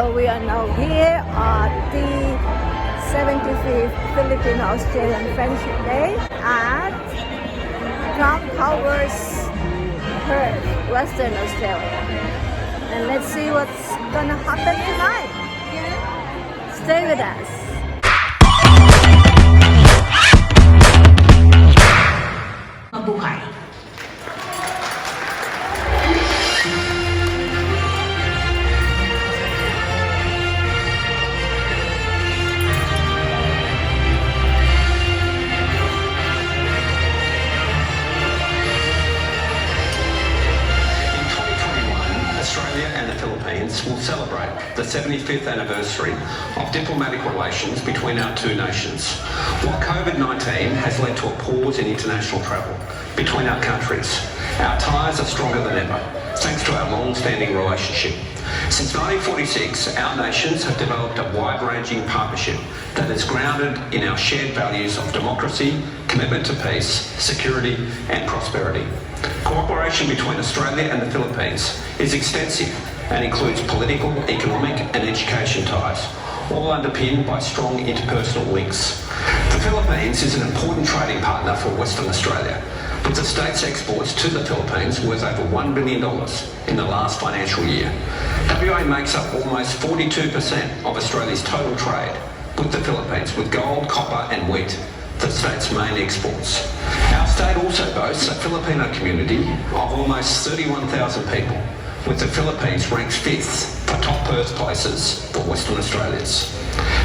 So we are now here at the 75th Philippine-Australian Friendship Day at Crown Towers, Perth, Western Australia. And let's see what's gonna happen tonight. Stay with us. Mabuhay. Australia and the Philippines will celebrate the 75th anniversary of diplomatic relations between our two nations. While COVID-19 has led to a pause in international travel between our countries, our ties are stronger than ever, thanks to our long-standing relationship. Since 1946, our nations have developed a wide-ranging partnership that is grounded in our shared values of democracy, commitment to peace, security and prosperity. Cooperation between Australia and the Philippines is extensive and includes political, economic and education ties, all underpinned by strong interpersonal links. The Philippines is an important trading partner for Western Australia, with the state's exports to the Philippines worth over $1 billion in the last financial year. WA makes up almost 42% of Australia's total trade with the Philippines, with gold, copper and wheat the state's main exports. Our state also boasts a Filipino community of almost 31,000 people, with the Philippines ranked 5th for top birthplaces for Western Australians.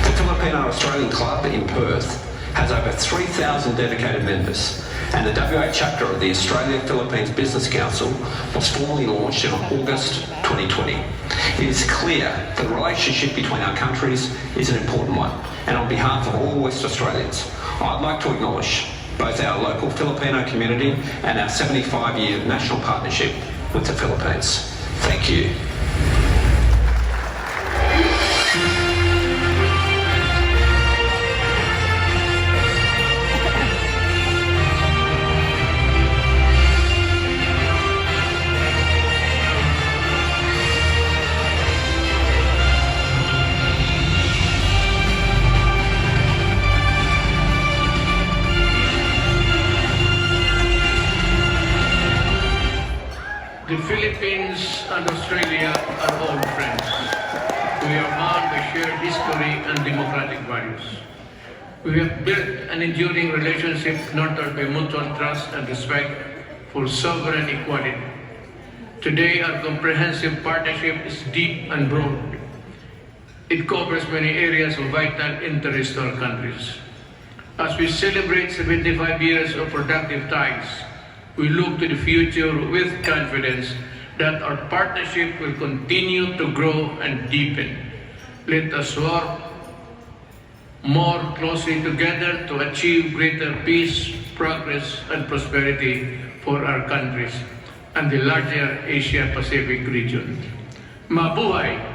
The Filipino-Australian Club in Perth has over 3,000 dedicated members, and the WA chapter of the Australia-Philippines Business Council was formally launched in August 2020. It is clear the relationship between our countries is an important one, and on behalf of all West Australians, I'd like to acknowledge both our local Filipino community and our 75-year national partnership with the Philippines. Thank you. The Philippines and Australia are old friends. We are bound by shared history and democratic values. We have built an enduring relationship nurtured by mutual trust and respect for sovereign equality. Today, our comprehensive partnership is deep and broad. It covers many areas of vital interest to our countries. As we celebrate 75 years of productive ties, we look to the future with confidence that our partnership will continue to grow and deepen. Let us work more closely together to achieve greater peace, progress, and prosperity for our countries and the larger Asia-Pacific region. Mabuhay!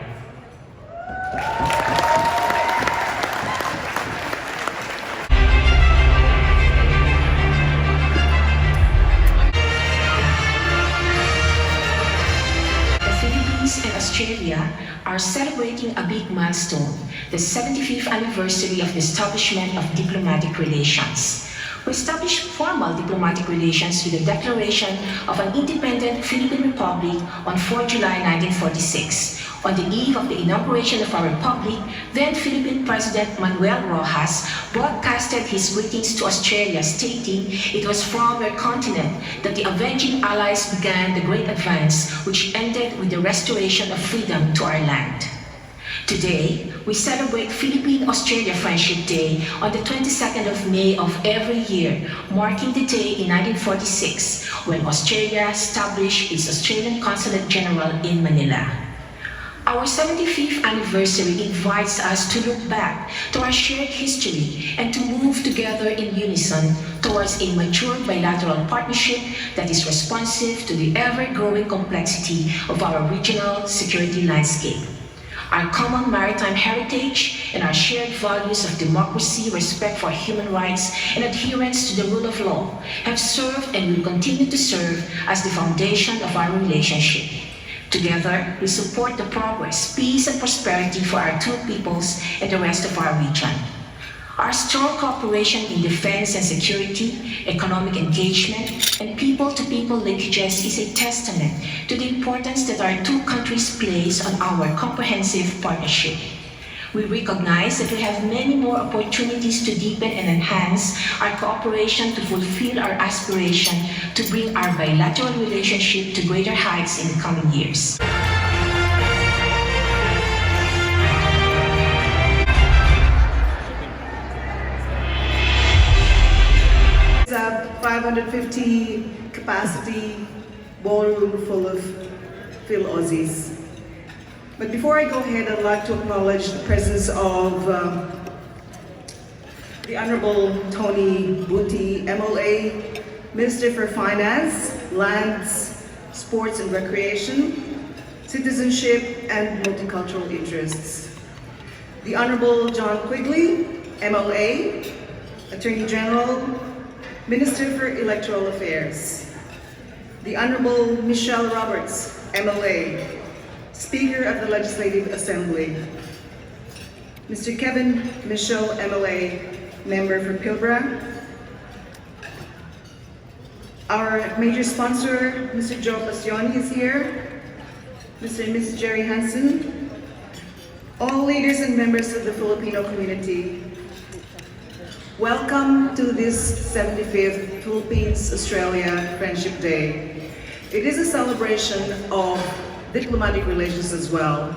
And Australia are celebrating a big milestone, the 75th anniversary of the establishment of diplomatic relations. We established formal diplomatic relations with the declaration of an independent Philippine Republic on 4 July 1946. On the eve of the inauguration of our republic, then Philippine President Manuel Rojas broadcasted his greetings to Australia, stating it was from their continent that the avenging allies began the great advance which ended with the restoration of freedom to our land. Today, we celebrate Philippine-Australia Friendship Day on the 22nd of May of every year, marking the day in 1946 when Australia established its Australian Consulate General in Manila. Our 75th anniversary invites us to look back to our shared history and to move together in unison towards a mature bilateral partnership that is responsive to the ever-growing complexity of our regional security landscape. Our common maritime heritage and our shared values of democracy, respect for human rights, and adherence to the rule of law have served and will continue to serve as the foundation of our relationship. Together, we support the progress, peace, and prosperity for our two peoples and the rest of our region. Our strong cooperation in defense and security, economic engagement, and people-to-people linkages is a testament to the importance that our two countries place on our comprehensive partnership. We recognize that we have many more opportunities to deepen and enhance our cooperation to fulfill our aspiration to bring our bilateral relationship to greater heights in the coming years. It's a 550 capacity ballroom full of Fil-Aussies. But before I go ahead, I'd like to acknowledge the presence of the Honorable Tony Buti, MLA, Minister for Finance, Lands, Sports and Recreation, Citizenship and Multicultural Interests. The Honorable John Quigley, MLA, Attorney General, Minister for Electoral Affairs. The Honorable Michelle Roberts, MLA, Speaker of the Legislative Assembly. Mr. Kevin Michaud, MLA, Member for Pilbara. Our major sponsor, Mr. Joe Passioni, is here. Mr. and Mrs. Jerry Hansen. All leaders and members of the Filipino community. Welcome to this 75th Philippines-Australia Friendship Day. It is a celebration of diplomatic relations as well.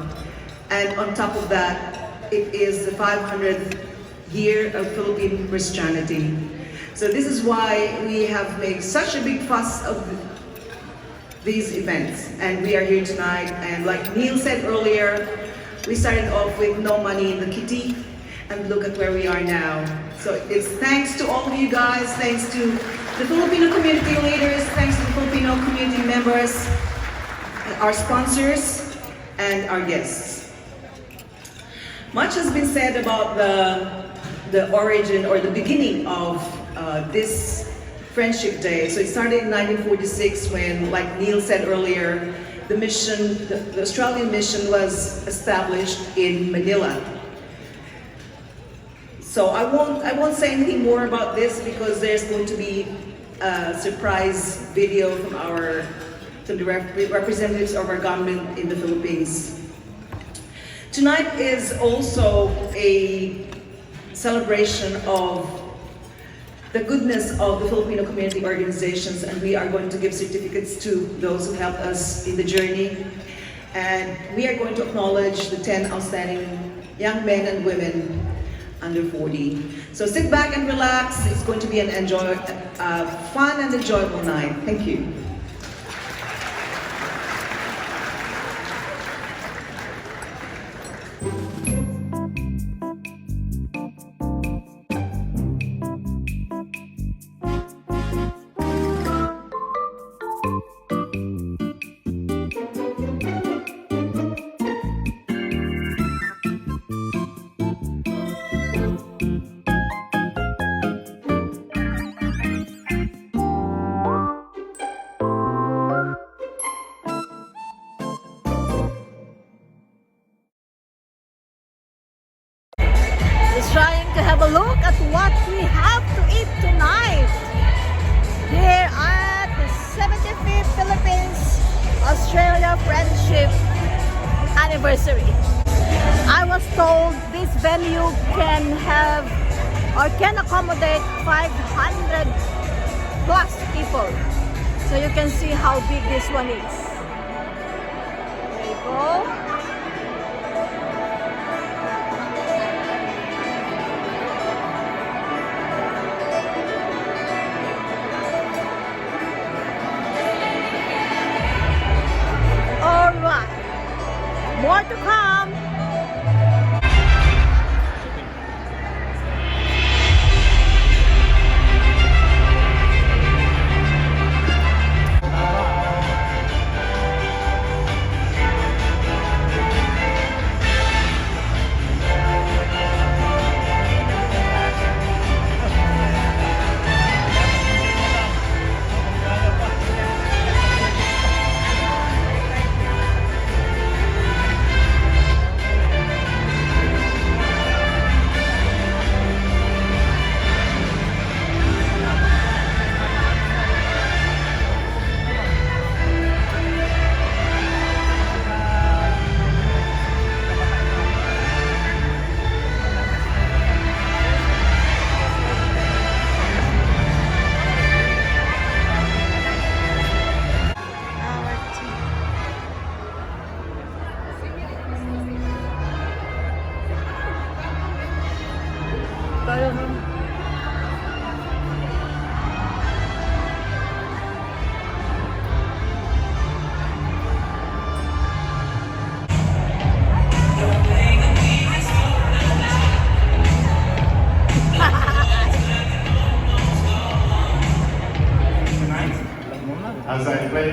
And on top of that, it is the 500th year of Philippine Christianity. So this is why we have made such a big fuss of these events. And we are here tonight, and like Neil said earlier, we started off with no money in the kitty, and look at where we are now. So it's thanks to all of you guys, thanks to the Filipino community leaders, thanks to the Filipino community members, our sponsors, and our guests. Much has been said about the origin or the beginning of this Friendship Day. So it started in 1946 when, like Neil said earlier, the mission, the Australian mission was established in Manila. So I won't say anything more about this because there's going to be a surprise video from the representatives of our government in the Philippines. Tonight is also a celebration of the goodness of the Filipino community organizations, and we are going to give certificates to those who helped us in the journey. And we are going to acknowledge the 10 outstanding young men and women under 40. So sit back and relax. It's going to be an fun and enjoyable night. Thank you. Trying to have a look at what we have to eat tonight here at the 75th Philippines-Australia Friendship Anniversary. I was told this venue can have or can accommodate 500 plus people. So you can see how big this one is. There you go. More to come.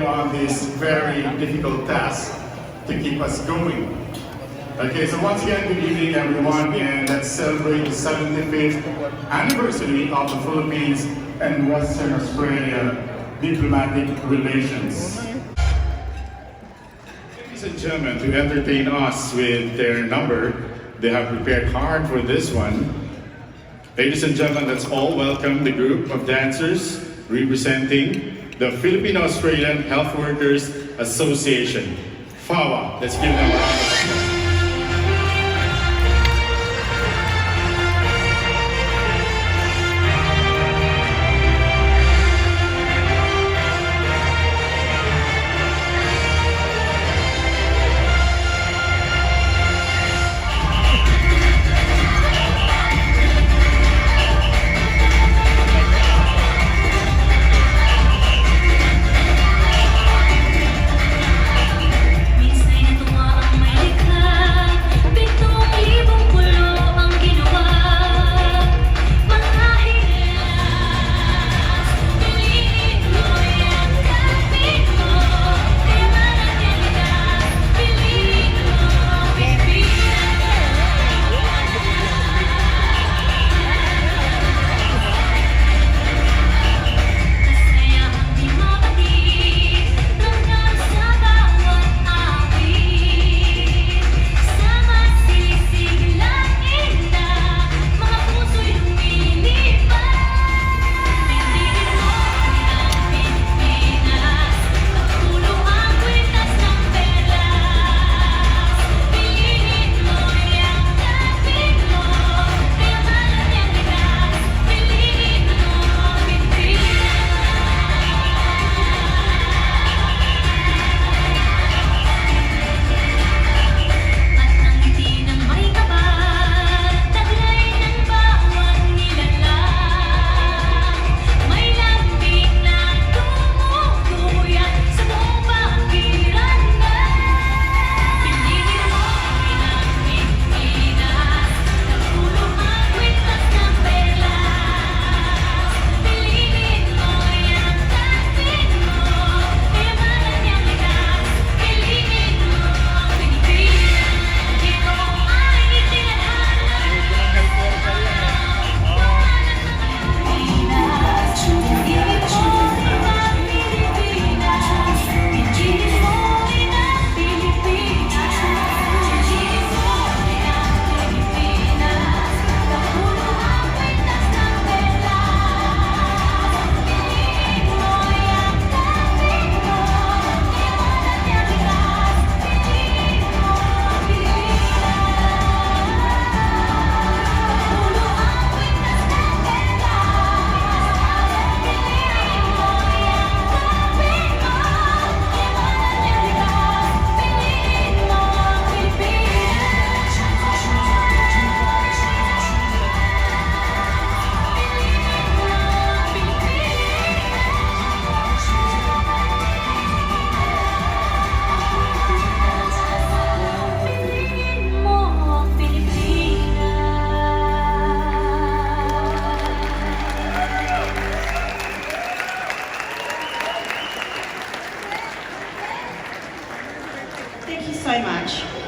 carry on this very difficult task to keep us going. Okay, so once again, good evening everyone, and let's celebrate the 75th anniversary of the Philippines and Western Australia diplomatic relations. Ladies and gentlemen, to entertain us with their number, they have prepared hard for this one. Ladies and gentlemen, let's all welcome the group of dancers representing the Philippine-Australian Health Workers Association, FAWA. Let's give them a round of applause. Thank you so much.